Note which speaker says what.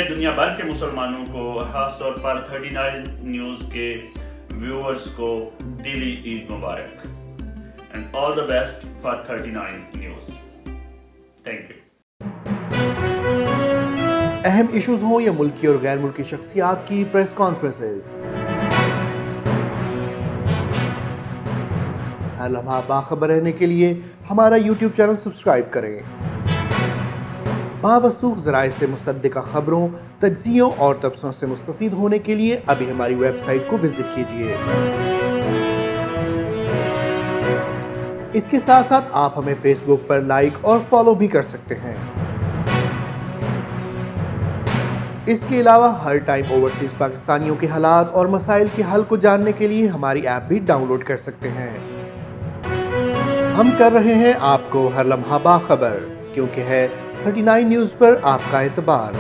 Speaker 1: دنیا بھر کے مسلمانوں کو، خاص طور پر 39 نیوز کے ویورز کو دلی عید مبارک and all the best for 39 news. Thank you.
Speaker 2: اہم ایشوز ہوں یا ملکی اور غیر ملکی شخصیات کی پریس کانفرنسز، ہر لمحہ باخبر رہنے کے لیے ہمارا یوٹیوب چینل سبسکرائب کریں. باوثوق ذرائع سے مصدقہ خبروں، تجزیوں اور تبصروں سے مستفید ہونے کے لیے ابھی ہماری ویب سائٹ کو وزٹ کیجیے. اس کے ساتھ ساتھ آپ ہمیں فیس بک پر لائک اور فالو بھی کر سکتے ہیں. اس کے علاوہ ہر ٹائم اوورسیز پاکستانیوں کے حالات اور مسائل کے حل کو جاننے کے لیے ہماری ایپ بھی ڈاؤن لوڈ کر سکتے ہیں. ہم کر رہے ہیں آپ کو ہر لمحہ باخبر، کیونکہ ہے 39 نیوز پر آپ کا اعتبار.